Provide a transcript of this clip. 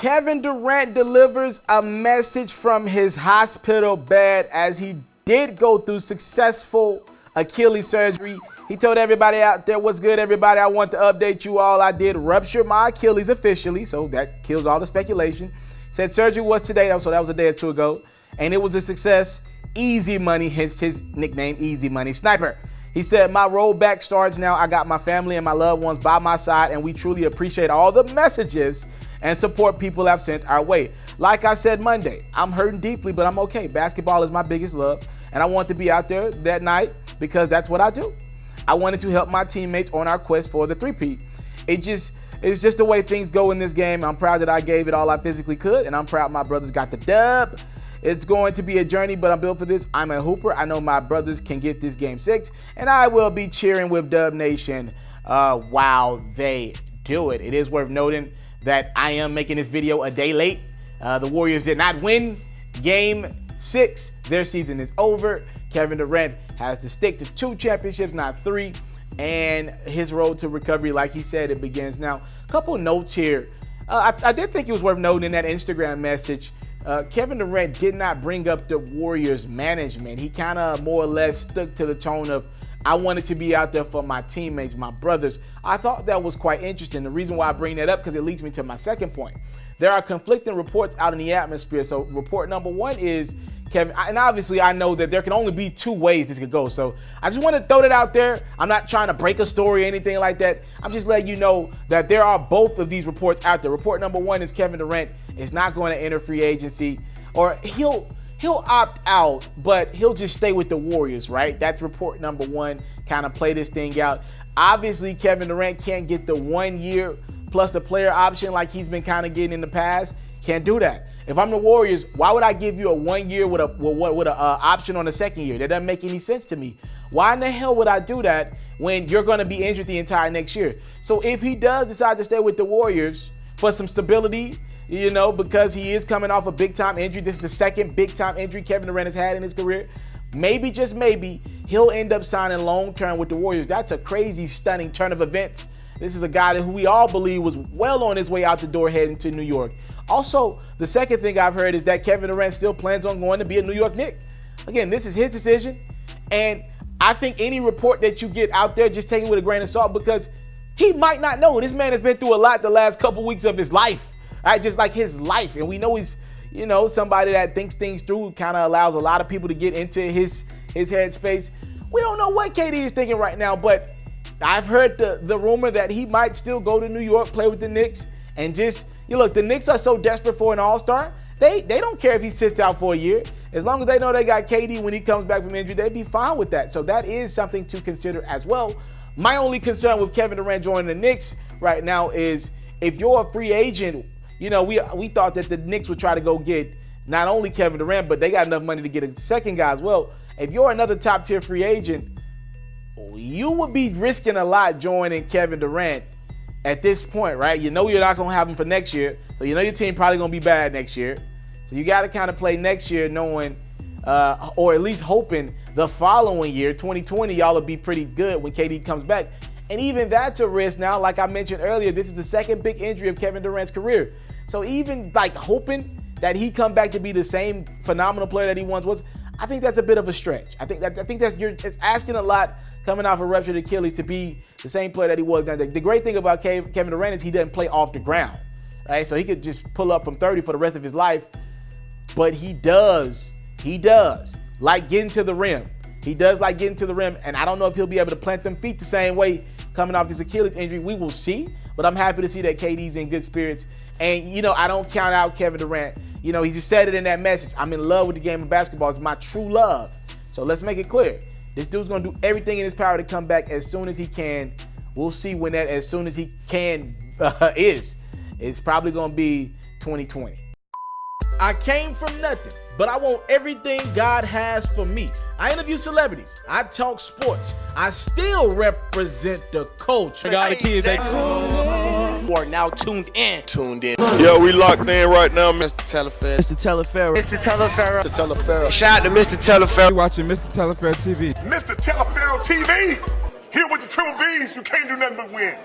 Kevin Durant delivers a message from his hospital bed as he did go through successful Achilles surgery. He told everybody out there, what's good, everybody? I want to update you all. I did rupture my Achilles officially, so that kills all the speculation. Said surgery was today, so that was a day or two ago, and it was a success. Easy money, hence his nickname, Easy Money Sniper. He said, my road back starts now. I got my family and my loved ones by my side, and we truly appreciate all the messages and support people have sent our way. Like I said Monday, I'm hurting deeply, but I'm okay. Basketball is my biggest love, and I want to be out there that night because that's what I do. I wanted to help my teammates on our quest for the three-peat. It's just the way things go in this game. I'm proud that I gave it all I physically could, and I'm proud my brothers got the dub. It's going to be a journey, but I'm built for this. I'm a hooper. I know my brothers can get this game 6, and I will be cheering with Dub Nation while they do it. It is worth noting that I am making this video a day late. The Warriors did not win game 6. Their season is over. Kevin Durant has to stick to 2 championships, not 3. And his road to recovery, like he said, it begins now. A couple notes here. I did think it was worth noting in that Instagram message. Kevin Durant did not bring up the Warriors management. He kind of more or less stuck to the tone of, I wanted to be out there for my teammates, my brothers. I thought that was quite interesting. The reason why I bring that up, because it leads me to my second point. There are conflicting reports out in the atmosphere. So report number 1 is Kevin, and obviously I know that there can only be 2 ways this could go. So I just want to throw that out there. I'm not trying to break a story or anything like that. I'm just letting you know that there are both of these reports out there. Report number 1 is Kevin Durant is not going to enter free agency, or he'll opt out, but he'll just stay with the Warriors, right? That's report number 1. Kind of play this thing out. Obviously, Kevin Durant can't get the 1 year plus the player option like he's been kind of getting in the past. Can't do that. If I'm the Warriors, why would I give you a 1 year with a option on the second year? That doesn't make any sense to me. Why in the hell would I do that when you're going to be injured the entire next year? So if he does decide to stay with the Warriors for some stability, you know, because he is coming off a big-time injury. This is the second big-time injury Kevin Durant has had in his career. Maybe, just maybe, he'll end up signing long-term with the Warriors. That's a crazy, stunning turn of events. This is a guy who we all believe was well on his way out the door heading to New York. Also, the second thing I've heard is that Kevin Durant still plans on going to be a New York Knick. Again, this is his decision. And I think any report that you get out there, just take it with a grain of salt, because he might not know. This man has been through a lot the last couple weeks of his life. Right, just like his life. And we know he's, you know, somebody that thinks things through, kind of allows a lot of people to get into his headspace. We don't know what KD is thinking right now, but I've heard the rumor that he might still go to New York, play with the Knicks, and just, you look, the Knicks are so desperate for an all-star. They don't care if he sits out for a year. As long as they know they got KD when he comes back from injury, they'd be fine with that. So that is something to consider as well. My only concern with Kevin Durant joining the Knicks right now is, if you're a free agent, you know, we thought that the Knicks would try to go get not only Kevin Durant, but they got enough money to get a second guy as well. If you're another top-tier free agent, you would be risking a lot joining Kevin Durant at this point, right? You know you're not going to have him for next year, so you know your team probably going to be bad next year. So you got to kind of play next year knowing, or at least hoping the following year, 2020, y'all will be pretty good when KD comes back. And even that's a risk now. Like I mentioned earlier, this is the second big injury of Kevin Durant's career. So even like hoping that he come back to be the same phenomenal player that he once was, I think that's a bit of a stretch. I think it's asking a lot coming off a ruptured Achilles to be the same player that he was. Now, the great thing about Kevin Durant is he doesn't play off the ground, right? So he could just pull up from 30 for the rest of his life. But he does like getting to the rim. He does like getting to the rim, and I don't know if he'll be able to plant them feet the same way coming off this Achilles injury. We will see, but I'm happy to see that KD's in good spirits. And, you know, I don't count out Kevin Durant. You know, he just said it in that message. I'm in love with the game of basketball. It's my true love. So let's make it clear. This dude's going to do everything in his power to come back as soon as he can. We'll see when that as soon as he can is. It's probably going to be 2020. I came from nothing, but I want everything God has for me. I interview celebrities. I talk sports. I still represent the culture. I got the kids. You are now tuned in. Yo, we locked in right now, Mr.Taliaferro. Mr.Taliaferro. Mr.Taliaferro. Mr. Shout out to Mr. Taliaferro. You're watching Mr.Taliaferro TV. Mr. Taliaferro TV. Here with the triple B's. You can't do nothing but win.